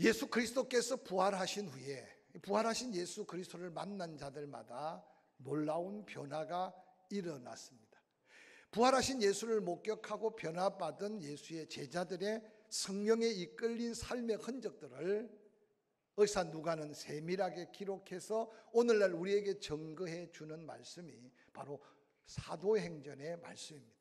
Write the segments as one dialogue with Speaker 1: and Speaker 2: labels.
Speaker 1: 예수 그리스도께서 부활하신 후에 부활하신 예수 그리스도를 만난 자들마다 놀라운 변화가 일어났습니다. 부활하신 예수를 목격하고 변화받은 예수의 제자들의 성령에 이끌린 삶의 흔적들을 의사 누가는 세밀하게 기록해서 오늘날 우리에게 증거해 주는 말씀이 바로 사도행전의 말씀입니다.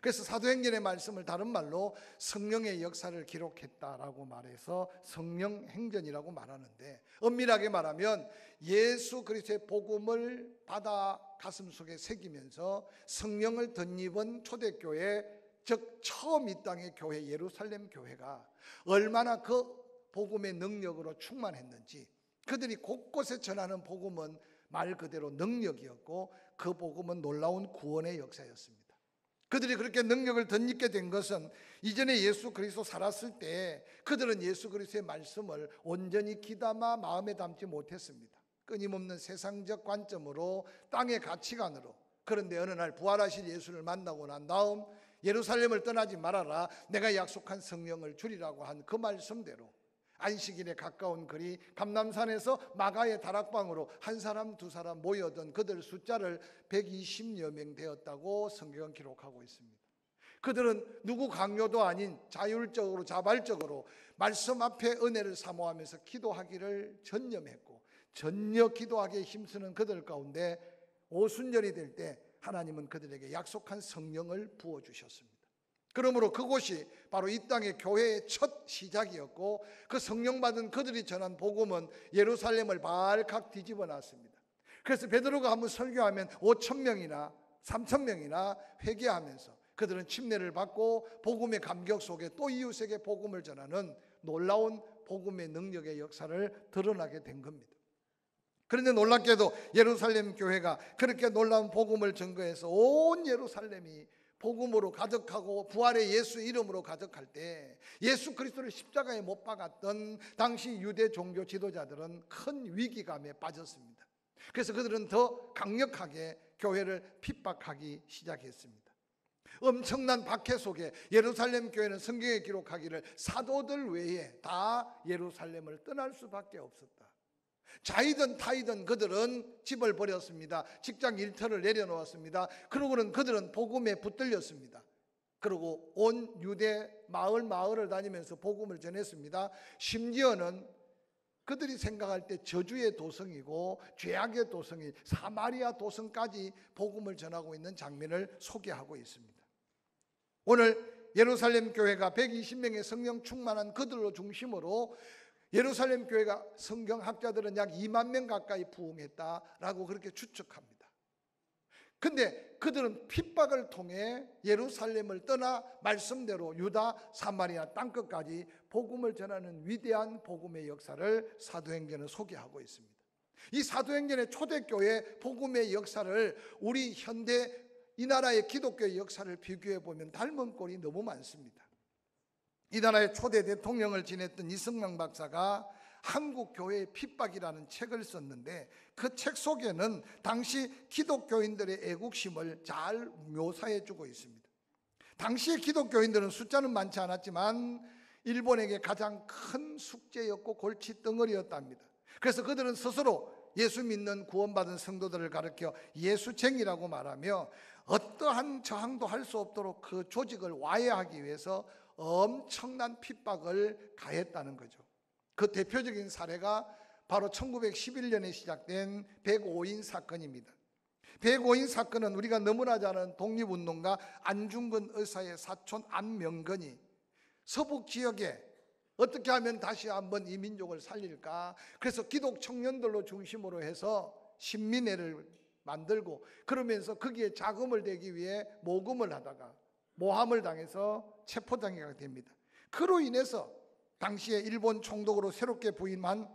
Speaker 1: 그래서 사도행전의 말씀을 다른 말로 성령의 역사를 기록했다라고 말해서 성령행전이라고 말하는데, 엄밀하게 말하면 예수 그리스도의 복음을 받아 가슴속에 새기면서 성령을 덧입은 초대교회, 즉 처음 이 땅의 교회 예루살렘 교회가 얼마나 그 복음의 능력으로 충만했는지, 그들이 곳곳에 전하는 복음은 말 그대로 능력이었고 그 복음은 놀라운 구원의 역사였습니다. 그들이 그렇게 능력을 덧입게 된 것은 이전에 예수 그리스도 살았을 때 그들은 예수 그리스도의 말씀을 온전히 귀담아 마음에 담지 못했습니다. 끊임없는 세상적 관점으로, 땅의 가치관으로. 그런데 어느 날 부활하신 예수를 만나고 난 다음 예루살렘을 떠나지 말아라, 내가 약속한 성령을 주리라고 한 그 말씀대로 안식일에 가까운 거리 감람산에서 마가의 다락방으로 한 사람 두 사람 모여든 그들 숫자를 120여 명 되었다고 성경은 기록하고 있습니다. 그들은 누구 강요도 아닌 자율적으로 자발적으로 말씀 앞에 은혜를 사모하면서 기도하기를 전념했고, 전혀 기도하기에 힘쓰는 그들 가운데 오순절이 될 때 하나님은 그들에게 약속한 성령을 부어주셨습니다. 그러므로 그곳이 바로 이 땅의 교회의 첫 시작이었고, 그 성령 받은 그들이 전한 복음은 예루살렘을 발칵 뒤집어 놨습니다. 그래서 베드로가 한번 설교하면 5,000명이나 3,000명이나 회개하면서 그들은 침례를 받고 복음의 감격 속에 또 이웃에게 복음을 전하는 놀라운 복음의 능력의 역사를 드러나게 된 겁니다. 그런데 놀랍게도 예루살렘 교회가 그렇게 놀라운 복음을 증거해서 온 예루살렘이 복음으로 가득하고 부활의 예수 이름으로 가득할 때 예수 그리스도를 십자가에 못 박았던 당시 유대 종교 지도자들은 큰 위기감에 빠졌습니다. 그래서 그들은 더 강력하게 교회를 핍박하기 시작했습니다. 엄청난 박해 속에 예루살렘 교회는 성경에 기록하기를 사도들 외에 다 예루살렘을 떠날 수밖에 없었다. 자이든 타이든 그들은 집을 버렸습니다. 직장 일터를 내려놓았습니다. 그러고는 그들은 복음에 붙들렸습니다. 그리고 온 유대 마을을 다니면서 복음을 전했습니다. 심지어는 그들이 생각할 때 저주의 도성이고 죄악의 도성인 사마리아 도성까지 복음을 전하고 있는 장면을 소개하고 있습니다. 오늘 예루살렘 교회가 120명의 성령 충만한 그들로 중심으로 예루살렘 교회가 성경학자들은 약 2만 명 가까이 부흥했다라고 그렇게 추측합니다. 근데 그들은 핍박을 통해 예루살렘을 떠나 말씀대로 유다, 사마리아 땅끝까지 복음을 전하는 위대한 복음의 역사를 사도행전은 소개하고 있습니다. 이 사도행전의 초대교회 복음의 역사를 우리 현대 이 나라의 기독교의 역사를 비교해 보면 닮은 꼴이 너무 많습니다. 이 나라의 초대 대통령을 지냈던 이승만 박사가 한국 교회의 핍박이라는 책을 썼는데 그 책 속에는 당시 기독교인들의 애국심을 잘 묘사해 주고 있습니다. 당시의 기독교인들은 숫자는 많지 않았지만 일본에게 가장 큰 숙제였고 골칫덩어리였답니다. 그래서 그들은 스스로 예수 믿는 구원받은 성도들을 가르쳐 예수쟁이라고 말하며 어떠한 저항도 할 수 없도록 그 조직을 와해하기 위해서 엄청난 핍박을 가했다는 거죠. 그 대표적인 사례가 바로 1911년에 시작된 105인 사건입니다. 105인 사건은 우리가 너무나 잘 아는 독립운동가 안중근 의사의 사촌 안명근이 서북 지역에 어떻게 하면 다시 한번 이 민족을 살릴까, 그래서 기독 청년들로 중심으로 해서 신민회를 만들고 그러면서 거기에 자금을 대기 위해 모금을 하다가 모함을 당해서 체포당하게 됩니다. 그로 인해서 당시에 일본 총독으로 새롭게 부임한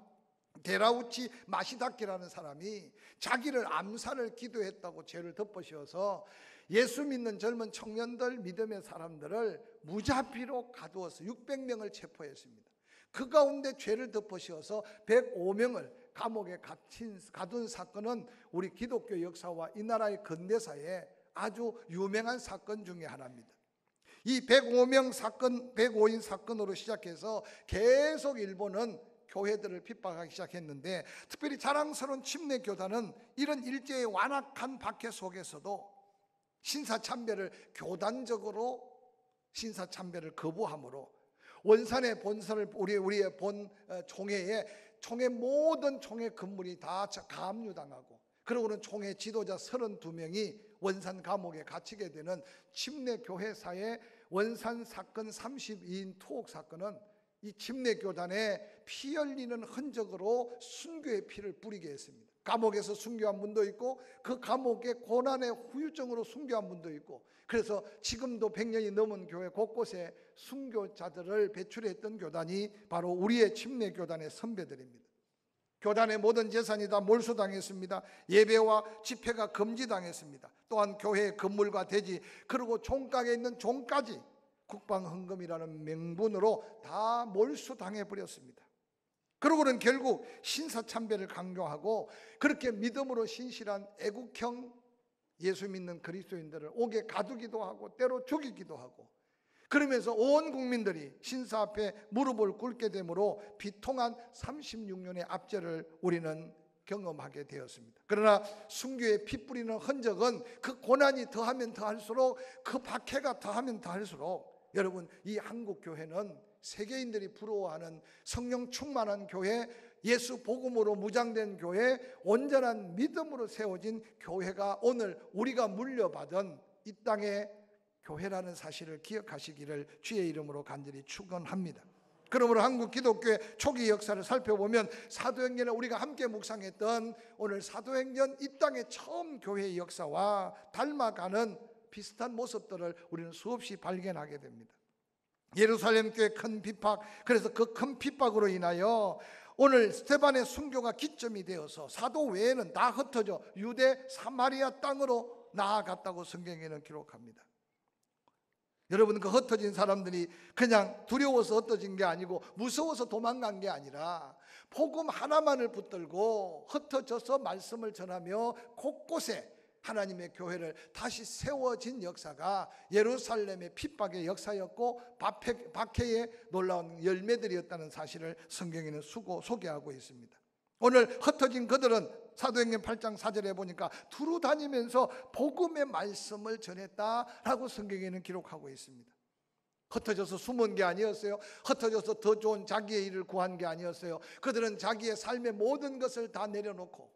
Speaker 1: 데라우치 마시다키라는 사람이 자기를 암살을 기도했다고 죄를 덮어씌워서 예수 믿는 젊은 청년들, 믿음의 사람들을 무자비로 가두어서 600명을 체포했습니다. 그 가운데 죄를 덮어씌워서 105명을 감옥에 가둔 사건은 우리 기독교 역사와 이 나라의 근대사에 아주 유명한 사건 중에 하나입니다. 이 105명 사건, 105인 사건으로 시작해서 계속 일본은 교회들을 핍박하기 시작했는데, 특별히 자랑스러운 침례교단은 이런 일제의 완악한 박해 속에서도 신사참배를 교단적으로 신사참배를 거부함으로 원산의 본선을 우리의 본 총회 모든 총회 건물이 다 가압류당하고, 그러고는 총회 지도자 32명이 원산 감옥에 갇히게 되는 침례교회사의 원산 사건 32인 투옥 사건은 이 침례교단의 피 흘리는 흔적으로 순교의 피를 뿌리게 했습니다. 감옥에서 순교한 분도 있고 그 감옥의 고난의 후유증으로 순교한 분도 있고, 그래서 지금도 100년이 넘은 교회 곳곳에 순교자들을 배출했던 교단이 바로 우리의 침례교단의 선배들입니다. 교단의 모든 재산이 다 몰수당했습니다. 예배와 집회가 금지당했습니다. 또한 교회의 건물과 대지, 그리고 종각에 있는 종까지 국방헌금이라는 명분으로 다 몰수당해버렸습니다. 그러고는 결국 신사참배를 강조하고, 그렇게 믿음으로 신실한 애국형 예수 믿는 그리스도인들을 옥에 가두기도 하고 때로 죽이기도 하고, 그러면서 온 국민들이 신사 앞에 무릎을 꿇게 되므로 비통한 36년의 압제를 우리는 경험하게 되었습니다. 그러나 순교의 피 뿌리는 흔적은 그 고난이 더하면 더할수록, 그 박해가 더하면 더할수록, 여러분, 이 한국 교회는 세계인들이 부러워하는 성령 충만한 교회, 예수 복음으로 무장된 교회, 온전한 믿음으로 세워진 교회가 오늘 우리가 물려받은 이 땅의 교회라는 사실을 기억하시기를 주의 이름으로 간절히 축원합니다. 그러므로 한국 기독교의 초기 역사를 살펴보면 사도행전에 우리가 함께 묵상했던 오늘 사도행전 이 땅의 처음 교회의 역사와 닮아가는 비슷한 모습들을 우리는 수없이 발견하게 됩니다. 예루살렘 교회 큰 핍박, 그래서 그 큰 핍박으로 인하여 오늘 스데반의 순교가 기점이 되어서 사도 외에는 다 흩어져 유대 사마리아 땅으로 나아갔다고 성경에는 기록합니다. 여러분, 그 흩어진 사람들이 그냥 두려워서 흩어진 게 아니고 무서워서 도망간 게 아니라 복음 하나만을 붙들고 흩어져서 말씀을 전하며 곳곳에 하나님의 교회를 다시 세워진 역사가 예루살렘의 핍박의 역사였고 박해의 놀라운 열매들이었다는 사실을 성경에는 소개하고 있습니다. 오늘 흩어진 그들은 사도행전 8장 4절에 보니까 두루 다니면서 복음의 말씀을 전했다라고 성경에는 기록하고 있습니다. 흩어져서 숨은 게 아니었어요. 흩어져서 더 좋은 자기의 일을 구한 게 아니었어요. 그들은 자기의 삶의 모든 것을 다 내려놓고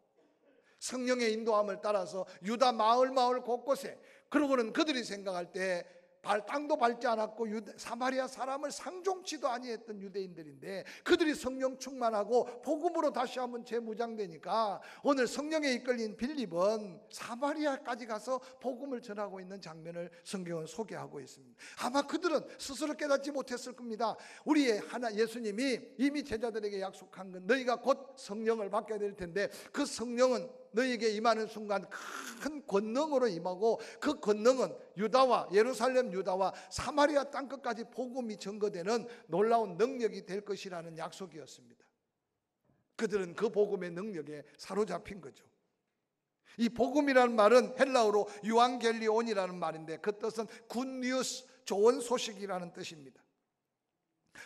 Speaker 1: 성령의 인도함을 따라서 유다 마을 곳곳에, 그러고는 그들이 생각할 때 땅도 밟지 않았고 사마리아 사람을 상종치도 아니했던 유대인들인데, 그들이 성령 충만하고 복음으로 다시 한번 재무장되니까 오늘 성령에 이끌린 빌립은 사마리아까지 가서 복음을 전하고 있는 장면을 성경은 소개하고 있습니다. 아마 그들은 스스로 깨닫지 못했을 겁니다. 우리의 하나 예수님이 이미 제자들에게 약속한 건 너희가 곧 성령을 받게 될 텐데, 그 성령은 너희에게 임하는 순간 큰 권능으로 임하고, 그 권능은 유다와 예루살렘 유다와 사마리아 땅끝까지 복음이 전거되는 놀라운 능력이 될 것이라는 약속이었습니다. 그들은 그 복음의 능력에 사로잡힌 거죠. 이 복음이라는 말은 헬라어로 유앙겔리온이라는 말인데, 그 뜻은 굿뉴스, 좋은 소식이라는 뜻입니다.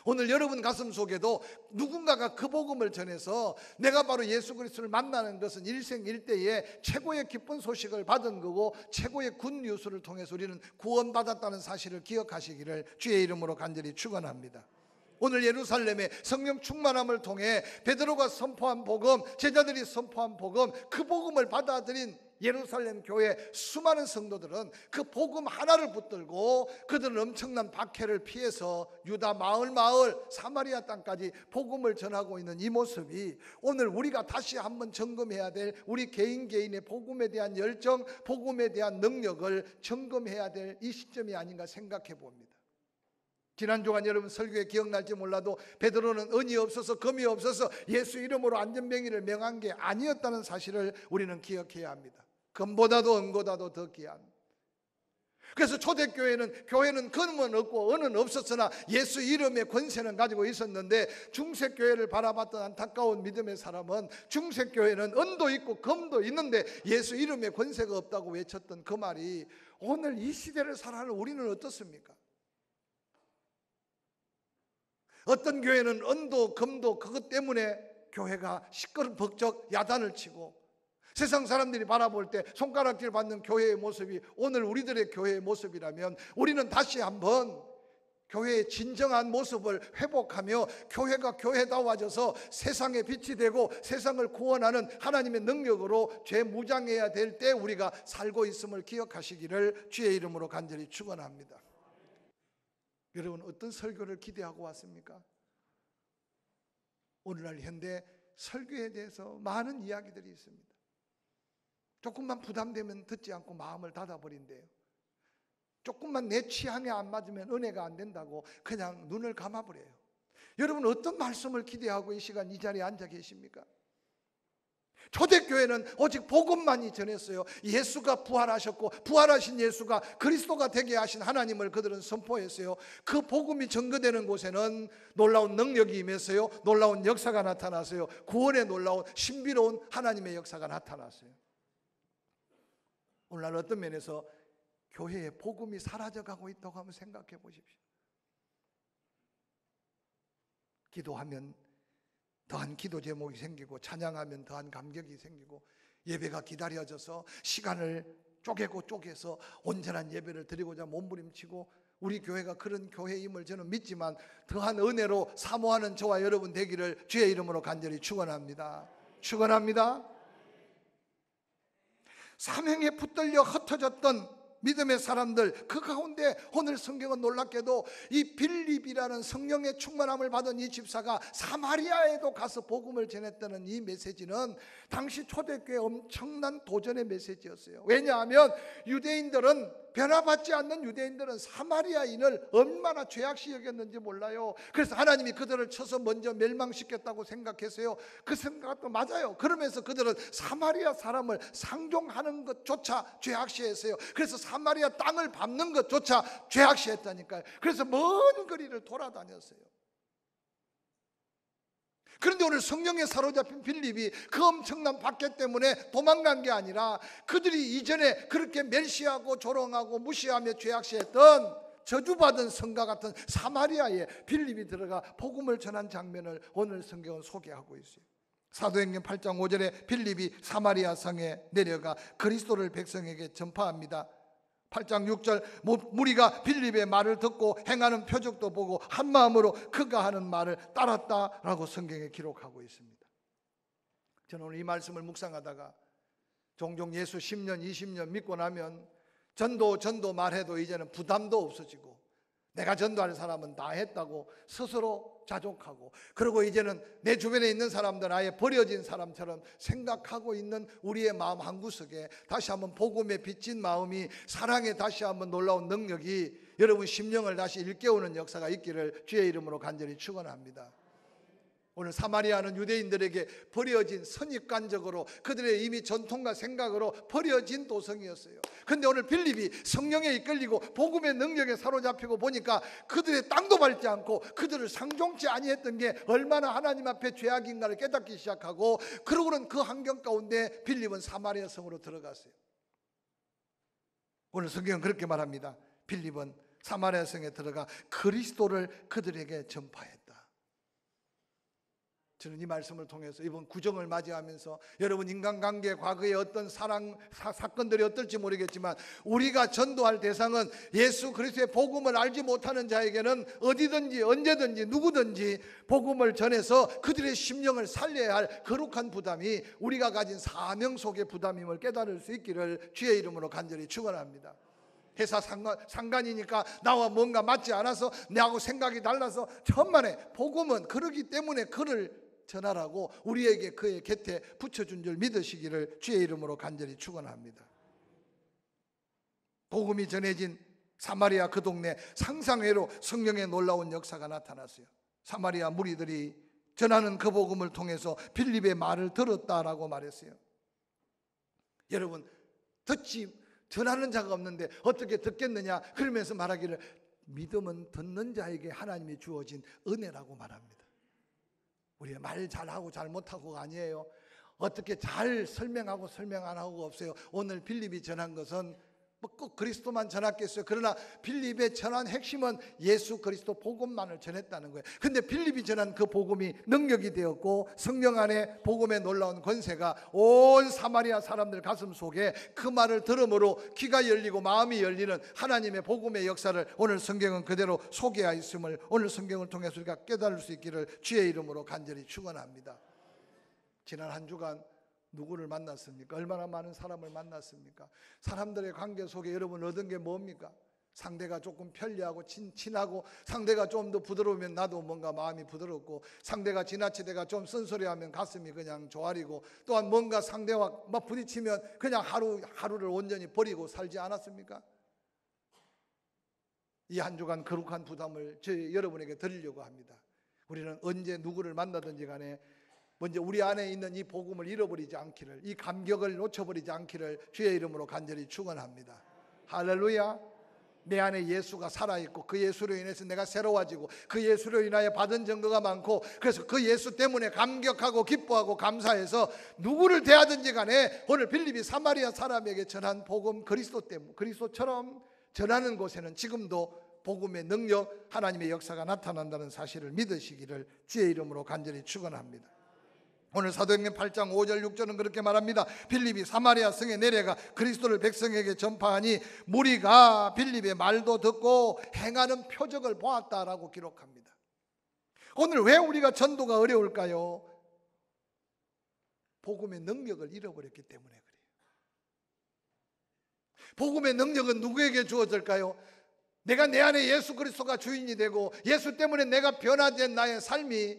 Speaker 1: 오늘 여러분 가슴 속에도 누군가가 그 복음을 전해서 내가 바로 예수 그리스도를 만나는 것은 일생일대의 최고의 기쁜 소식을 받은 거고, 최고의 굿뉴스를 통해서 우리는 구원받았다는 사실을 기억하시기를 주의 이름으로 간절히 축원합니다. 오늘 예루살렘의 성령 충만함을 통해 베드로가 선포한 복음, 제자들이 선포한 복음, 그 복음을 받아들인 예루살렘 교회 수많은 성도들은 그 복음 하나를 붙들고 그들은 엄청난 박해를 피해서 유다 마을 사마리아 땅까지 복음을 전하고 있는 이 모습이 오늘 우리가 다시 한번 점검해야 될, 우리 개인의 복음에 대한 열정, 복음에 대한 능력을 점검해야 될 이 시점이 아닌가 생각해 봅니다. 지난 주간 여러분 설교에 기억날지 몰라도 베드로는 은이 없어서 금이 없어서 예수 이름으로 안전병이를 명한 게 아니었다는 사실을 우리는 기억해야 합니다. 금보다도 은보다도 더 귀한. 그래서 초대교회는 금은 없고 은은 없었으나 예수 이름의 권세는 가지고 있었는데, 중세교회를 바라봤던 안타까운 믿음의 사람은 중세교회는 은도 있고 금도 있는데 예수 이름의 권세가 없다고 외쳤던 그 말이 오늘 이 시대를 살아가는 우리는 어떻습니까? 어떤 교회는 은도 금도 그것 때문에 교회가 시끌벅적 야단을 치고 세상 사람들이 바라볼 때 손가락질 받는 교회의 모습이 오늘 우리들의 교회의 모습이라면 우리는 다시 한번 교회의 진정한 모습을 회복하며 교회가 교회다워져서 세상의 빛이 되고 세상을 구원하는 하나님의 능력으로 죄무장해야 될 때 우리가 살고 있음을 기억하시기를 주의 이름으로 간절히 축원합니다. 여러분, 어떤 설교를 기대하고 왔습니까? 오늘날 현대 설교에 대해서 많은 이야기들이 있습니다. 조금만 부담되면 듣지 않고 마음을 닫아버린대요. 조금만 내 취향에 안 맞으면 은혜가 안 된다고 그냥 눈을 감아버려요. 여러분, 어떤 말씀을 기대하고 이 시간 이 자리에 앉아 계십니까? 초대교회는 오직 복음만이 전했어요. 예수가 부활하셨고 부활하신 예수가 그리스도가 되게 하신 하나님을 그들은 선포했어요. 그 복음이 전거되는 곳에는 놀라운 능력이 임했어요. 놀라운 역사가 나타났어요. 구원의 놀라운 신비로운 하나님의 역사가 나타났어요. 오늘날 어떤 면에서 교회의 복음이 사라져가고 있다고 한번 생각해 보십시오. 기도하면 더한 기도 제목이 생기고 찬양하면 더한 감격이 생기고 예배가 기다려져서 시간을 쪼개서 온전한 예배를 드리고자 몸부림치고 우리 교회가 그런 교회임을 저는 믿지만 더한 은혜로 사모하는 저와 여러분 되기를 주의 이름으로 간절히 축원합니다. 축원합니다. 사명에 붙들려 흩어졌던 믿음의 사람들, 그 가운데 오늘 성경은 놀랍게도 이 빌립이라는 성령의 충만함을 받은 이 집사가 사마리아에도 가서 복음을 전했다는 이 메시지는 당시 초대교회의 엄청난 도전의 메시지였어요. 왜냐하면 유대인들은, 변화받지 않는 유대인들은 사마리아인을 얼마나 죄악시 여겼는지 몰라요. 그래서 하나님이 그들을 쳐서 먼저 멸망시켰다고 생각했어요. 그 생각도 맞아요. 그러면서 그들은 사마리아 사람을 상종하는 것조차 죄악시했어요. 그래서 사마리아 땅을 밟는 것조차 죄악시했다니까요. 그래서 먼 거리를 돌아다녔어요. 그런데 오늘 성령에 사로잡힌 빌립이 그 엄청난 박해 때문에 도망간 게 아니라 그들이 이전에 그렇게 멸시하고 조롱하고 무시하며 죄악시했던 저주받은 성과 같은 사마리아에 빌립이 들어가 복음을 전한 장면을 오늘 성경은 소개하고 있어요. 사도행전 8장 5절에 빌립이 사마리아 성에 내려가 그리스도를 백성에게 전파합니다. 8장 6절 무리가 빌립의 말을 듣고 행하는 표적도 보고 한 마음으로 그가 하는 말을 따랐다라고 성경에 기록하고 있습니다. 저는 오늘 이 말씀을 묵상하다가 종종 예수 10년 20년 믿고 나면 전도 말해도 이제는 부담도 없어지고 내가 전도할 사람은 다 했다고 스스로 자족하고, 그리고 이제는 내 주변에 있는 사람들 아예 버려진 사람처럼 생각하고 있는 우리의 마음 한구석에 다시 한번 복음에 비친 마음이, 사랑에 다시 한번 놀라운 능력이 여러분 심령을 다시 일깨우는 역사가 있기를 주의 이름으로 간절히 축원합니다. 오늘 사마리아는 유대인들에게 버려진, 선입관적으로 그들의 이미 전통과 생각으로 버려진 도성이었어요. 그런데 오늘 빌립이 성령에 이끌리고 복음의 능력에 사로잡히고 보니까 그들의 땅도 밟지 않고 그들을 상종치 아니했던 게 얼마나 하나님 앞에 죄악인가를 깨닫기 시작하고, 그러고는 그 환경 가운데 빌립은 사마리아 성으로 들어갔어요. 오늘 성경은 그렇게 말합니다. 빌립은 사마리아 성에 들어가 그리스도를 그들에게 전파했다. 저는 이 말씀을 통해서 이번 구정을 맞이하면서 여러분, 인간관계 과거의 어떤 사건들이 어떨지 모르겠지만 우리가 전도할 대상은 예수 그리스도의 복음을 알지 못하는 자에게는 어디든지 언제든지 누구든지 복음을 전해서 그들의 심령을 살려야 할 거룩한 부담이 우리가 가진 사명 속의 부담임을 깨달을 수 있기를 주의 이름으로 간절히 축원합니다. 회사 상관이니까 나와 뭔가 맞지 않아서 나하고 생각이 달라서 천만에 복음은 그러기 때문에 그를 전하라고 우리에게 그의 곁에 붙여준 줄 믿으시기를 주의 이름으로 간절히 축원합니다. 복음이 전해진 사마리아 그 동네 상상외로 성령의 놀라운 역사가 나타났어요. 사마리아 무리들이 전하는 그 복음을 통해서 빌립의 말을 들었다라고 말했어요. 여러분, 전하는 자가 없는데 어떻게 듣겠느냐 그러면서 말하기를 믿음은 듣는 자에게 하나님이 주어진 은혜라고 말합니다. 우리가 말 잘하고 잘 못하고가 아니에요. 어떻게 잘 설명하고 설명 안 하고 없어요. 오늘 빌립이 전한 것은 꼭 그리스도만 전했겠어요? 그러나 빌립의 전한 핵심은 예수 그리스도 복음만을 전했다는 거예요. 근데 빌립이 전한 그 복음이 능력이 되었고 성령 안에 복음의 놀라운 권세가 온 사마리아 사람들 가슴 속에 그 말을 들음으로 귀가 열리고 마음이 열리는 하나님의 복음의 역사를 오늘 성경은 그대로 소개하였음을 오늘 성경을 통해서 우리가 깨달을 수 있기를 주의 이름으로 간절히 축원합니다. 지난 한 주간 누구를 만났습니까? 얼마나 많은 사람을 만났습니까? 사람들의 관계 속에 여러분 얻은 게 뭡니까? 상대가 조금 편리하고 친하고 상대가 좀 더 부드러우면 나도 뭔가 마음이 부드럽고 상대가 지나치다가 좀 쓴소리하면 가슴이 그냥 조아리고 또한 뭔가 상대와 막 부딪히면 그냥 하루를 온전히 버리고 살지 않았습니까? 이 한 주간 거룩한 부담을 여러분에게 드리려고 합니다. 우리는 언제 누구를 만나든지 간에 먼저 우리 안에 있는 이 복음을 잃어버리지 않기를, 이 감격을 놓쳐버리지 않기를 주의 이름으로 간절히 축원합니다. 할렐루야. 내 안에 예수가 살아있고 그 예수로 인해서 내가 새로워지고 그 예수로 인하여 받은 증거가 많고 그래서 그 예수 때문에 감격하고 기뻐하고 감사해서 누구를 대하든지 간에 오늘 빌립이 사마리아 사람에게 전한 복음 그리스도처럼 전하는 곳에는 지금도 복음의 능력 하나님의 역사가 나타난다는 사실을 믿으시기를 주의 이름으로 간절히 축원합니다. 오늘 사도행전 8장 5절 6절은 그렇게 말합니다. 빌립이 사마리아 성에 내려가 그리스도를 백성에게 전파하니 무리가 빌립의 말도 듣고 행하는 표적을 보았다라고 기록합니다. 오늘 왜 우리가 전도가 어려울까요? 복음의 능력을 잃어버렸기 때문에 그래요. 복음의 능력은 누구에게 주어질까요? 내가 내 안에 예수 그리스도가 주인이 되고 예수 때문에 내가 변화된 나의 삶이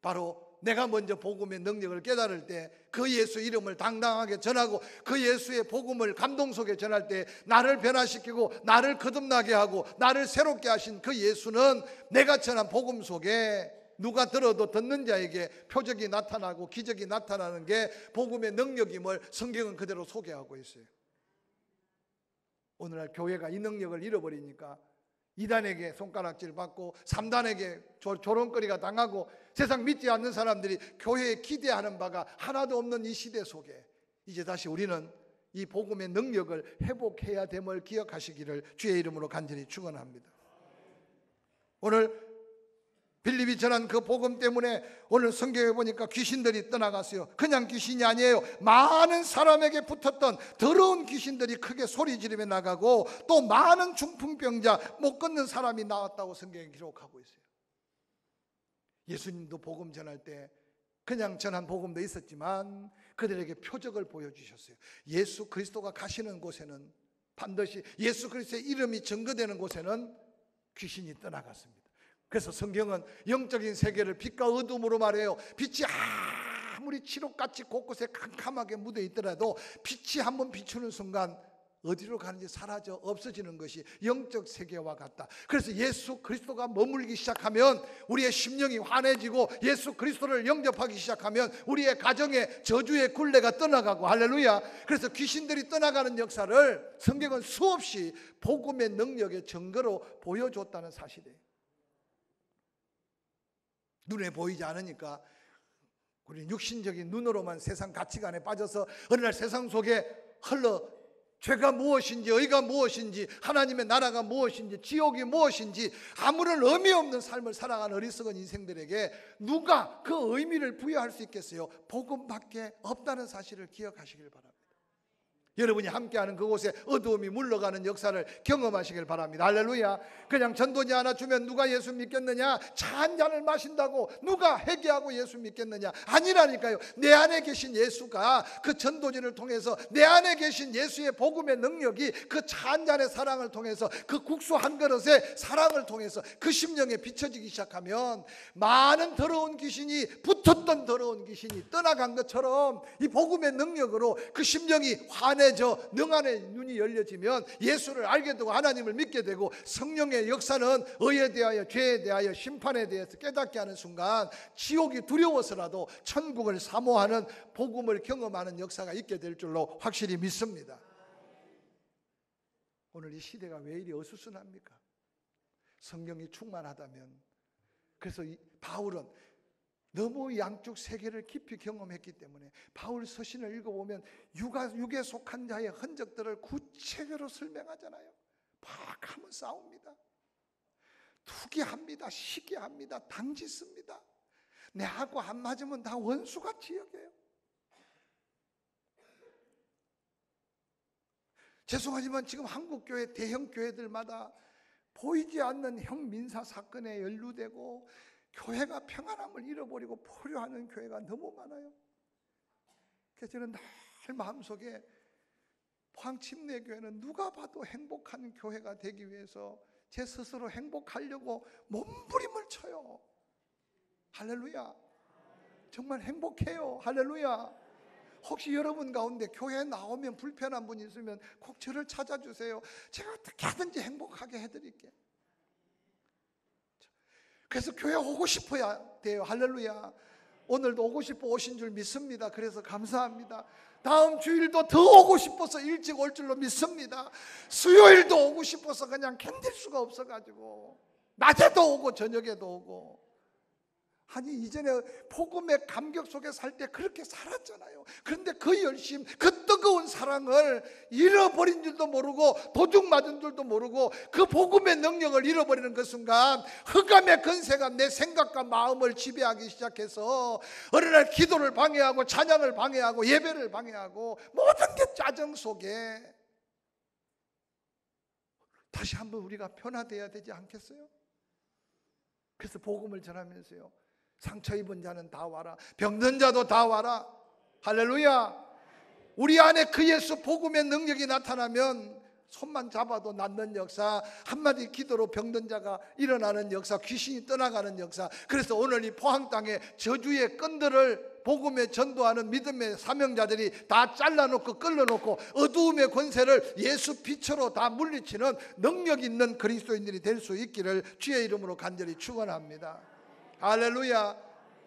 Speaker 1: 바로 내가 먼저 복음의 능력을 깨달을 때 그 예수 이름을 당당하게 전하고 그 예수의 복음을 감동 속에 전할 때 나를 변화시키고 나를 거듭나게 하고 나를 새롭게 하신 그 예수는 내가 전한 복음 속에 누가 들어도 듣는 자에게 표적이 나타나고 기적이 나타나는 게 복음의 능력임을 성경은 그대로 소개하고 있어요. 오늘날 교회가 이 능력을 잃어버리니까 2단에게 손가락질 받고 3단에게 조롱거리가 당하고 세상 믿지 않는 사람들이 교회에 기대하는 바가 하나도 없는 이 시대 속에 이제 다시 우리는 이 복음의 능력을 회복해야 됨을 기억하시기를 주의 이름으로 간절히 축원합니다. 오늘 빌립이 전한 그 복음 때문에 오늘 성경에 보니까 귀신들이 떠나갔어요. 그냥 귀신이 아니에요. 많은 사람에게 붙었던 더러운 귀신들이 크게 소리 지르며 나가고 또 많은 중풍병자 못 걷는 사람이 나왔다고 성경에 기록하고 있어요. 예수님도 복음 전할 때 그냥 전한 복음도 있었지만 그들에게 표적을 보여주셨어요. 예수 그리스도가 가시는 곳에는 반드시 예수 그리스도의 이름이 증거되는 곳에는 귀신이 떠나갔습니다. 그래서 성경은 영적인 세계를 빛과 어둠으로 말해요. 빛이 아무리 칠흑같이 곳곳에 캄캄하게 묻어 있더라도 빛이 한번 비추는 순간 어디로 가는지 사라져 없어지는 것이 영적 세계와 같다. 그래서 예수 그리스도가 머물기 시작하면 우리의 심령이 환해지고 예수 그리스도를 영접하기 시작하면 우리의 가정에 저주의 굴레가 떠나가고 할렐루야. 그래서 귀신들이 떠나가는 역사를 성경은 수없이 복음의 능력의 증거로 보여줬다는 사실이에요. 눈에 보이지 않으니까 우리는 육신적인 눈으로만 세상 가치관에 빠져서 어느 날 세상 속에 흘러 죄가 무엇인지 의가 무엇인지 하나님의 나라가 무엇인지 지옥이 무엇인지 아무런 의미 없는 삶을 살아가는 어리석은 인생들에게 누가 그 의미를 부여할 수 있겠어요? 복음밖에 없다는 사실을 기억하시길 바랍니다. 여러분이 함께하는 그곳에 어두움이 물러가는 역사를 경험하시길 바랍니다. 할렐루야. 그냥 전도지 하나 주면 누가 예수 믿겠느냐? 차 한 잔을 마신다고 누가 회개하고 예수 믿겠느냐? 아니라니까요. 내 안에 계신 예수가 그 전도지를 통해서 내 안에 계신 예수의 복음의 능력이 그 차 한 잔의 사랑을 통해서 그 국수 한 그릇의 사랑을 통해서 그 심령에 비춰지기 시작하면 많은 더러운 귀신이 붙었던 더러운 귀신이 떠나간 것처럼 이 복음의 능력으로 그 심령이 환해져 능한의 눈이 열려지면 예수를 알게 되고 하나님을 믿게 되고 성령의 역사는 의에 대하여 죄에 대하여 심판에 대해서 깨닫게 하는 순간 지옥이 두려워서라도 천국을 사모하는 복음을 경험하는 역사가 있게 될 줄로 확실히 믿습니다. 오늘 이 시대가 왜 이리 어수선합니까? 성령이 충만하다면. 그래서 바울은 너무 양쪽 세계를 깊이 경험했기 때문에 바울 서신을 읽어보면 육에 속한 자의 흔적들을 구체적으로 설명하잖아요. 막 하면 싸웁니다. 투기합니다. 시기합니다. 당짓습니다. 내하고 안 맞으면 다 원수같이 여겨요. 죄송하지만 지금 한국교회 대형 교회들마다 보이지 않는 형민사 사건에 연루되고 교회가 평안함을 잃어버리고 포효하는 교회가 너무 많아요. 그래서 저는 늘 마음속에 포항침례교회는 누가 봐도 행복한 교회가 되기 위해서 제 스스로 행복하려고 몸부림을 쳐요. 할렐루야. 정말 행복해요. 할렐루야. 혹시 여러분 가운데 교회에 나오면 불편한 분이 있으면 꼭 저를 찾아주세요. 제가 어떻게 하든지 행복하게 해드릴게요. 그래서 교회 오고 싶어야 돼요. 할렐루야. 오늘도 오고 싶어 오신 줄 믿습니다. 그래서 감사합니다. 다음 주일도 더 오고 싶어서 일찍 올 줄로 믿습니다. 수요일도 오고 싶어서 그냥 견딜 수가 없어가지고 낮에도 오고 저녁에도 오고. 아니 이전에 복음의 감격 속에 살 때 그렇게 살았잖아요. 그런데 그 열심, 그 뜨거운 사랑을 잃어버린 줄도 모르고 도둑 맞은 줄도 모르고 그 복음의 능력을 잃어버리는 그 순간 흑암의 권세가 내 생각과 마음을 지배하기 시작해서 어느 날 기도를 방해하고 찬양을 방해하고 예배를 방해하고 모든 게 짜증 속에 다시 한번 우리가 변화되어야 되지 않겠어요? 그래서 복음을 전하면서요, 상처 입은 자는 다 와라, 병든 자도 다 와라. 할렐루야. 우리 안에 그 예수 복음의 능력이 나타나면 손만 잡아도 낫는 역사, 한마디 기도로 병든 자가 일어나는 역사, 귀신이 떠나가는 역사. 그래서 오늘 이 포항 땅에 저주의 끈들을 복음에 전도하는 믿음의 사명자들이 다 잘라놓고 끌어놓고 어두움의 권세를 예수 빛으로 다 물리치는 능력 있는 그리스도인들이 될 수 있기를 주의 이름으로 간절히 축원합니다. 할렐루야.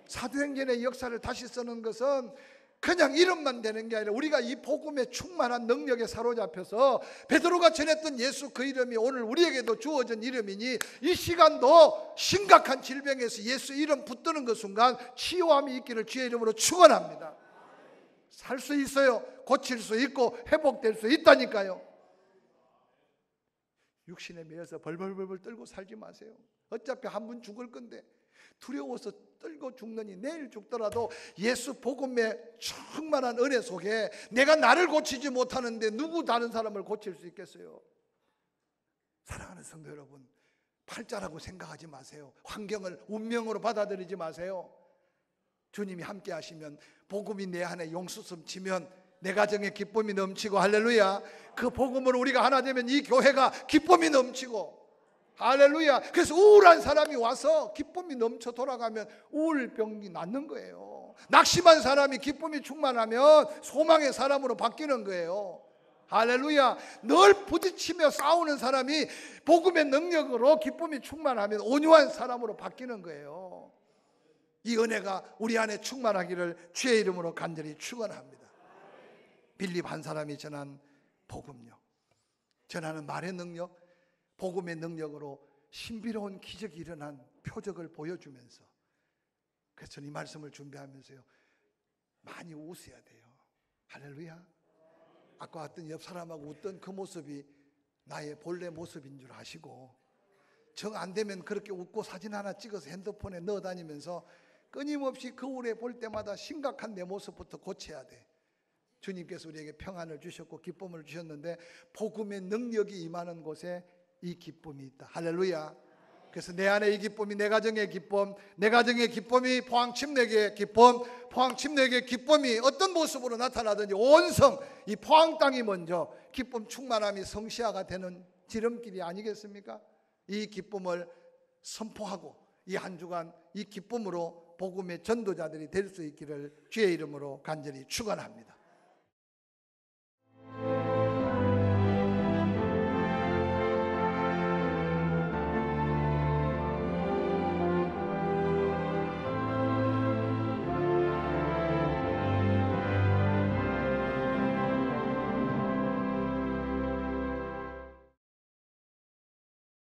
Speaker 1: 사도행전의 역사를 다시 쓰는 것은 그냥 이름만 되는 게 아니라 우리가 이 복음의 충만한 능력에 사로잡혀서 베드로가 전했던 예수 그 이름이 오늘 우리에게도 주어진 이름이니 이 시간도 심각한 질병에서 예수 이름 붙드는 그 순간 치유함이 있기를 주의 이름으로 축원합니다. 살 수 있어요. 고칠 수 있고 회복될 수 있다니까요. 육신에 매여서 벌벌벌벌 떨고 살지 마세요. 어차피 한 분 죽을 건데 두려워서 떨고 죽느니 내일 죽더라도 예수 복음의 충만한 은혜 속에 내가 나를 고치지 못하는데 누구 다른 사람을 고칠 수 있겠어요? 사랑하는 성도 여러분, 팔자라고 생각하지 마세요. 환경을 운명으로 받아들이지 마세요. 주님이 함께 하시면, 복음이 내 안에 용수섬 치면 내 가정에 기쁨이 넘치고, 할렐루야. 그 복음으로 우리가 하나 되면 이 교회가 기쁨이 넘치고, 할렐루야. 그래서 우울한 사람이 와서 기쁨이 넘쳐 돌아가면 우울병이 낫는 거예요. 낙심한 사람이 기쁨이 충만하면 소망의 사람으로 바뀌는 거예요. 할렐루야. 늘 부딪히며 싸우는 사람이 복음의 능력으로 기쁨이 충만하면 온유한 사람으로 바뀌는 거예요. 이 은혜가 우리 안에 충만하기를 주의 이름으로 간절히 축원합니다. 빌립 한 사람이 전한 복음요, 전하는 말의 능력, 복음의 능력으로 신비로운 기적이 일어난 표적을 보여주면서, 그래서 저는 이 말씀을 준비하면서요, 많이 웃어야 돼요. 할렐루야. 아까 왔던 옆 사람하고 웃던 그 모습이 나의 본래 모습인 줄 아시고, 정 안 되면 그렇게 웃고 사진 하나 찍어서 핸드폰에 넣어 다니면서 끊임없이 거울에 볼 때마다 심각한 내 모습부터 고쳐야 돼. 주님께서 우리에게 평안을 주셨고 기쁨을 주셨는데 복음의 능력이 임하는 곳에 이 기쁨이 있다. 할렐루야. 그래서 내 안에 이 기쁨이 내 가정의 기쁨, 내 가정의 기쁨이 포항침례교의 기쁨, 포항침례교의 기쁨이 어떤 모습으로 나타나든지 온성 이 포항 땅이 먼저 기쁨 충만함이 성시화가 되는 지름길이 아니겠습니까? 이 기쁨을 선포하고 이 한 주간 이 기쁨으로 복음의 전도자들이 될 수 있기를 주의 이름으로 간절히 축원합니다.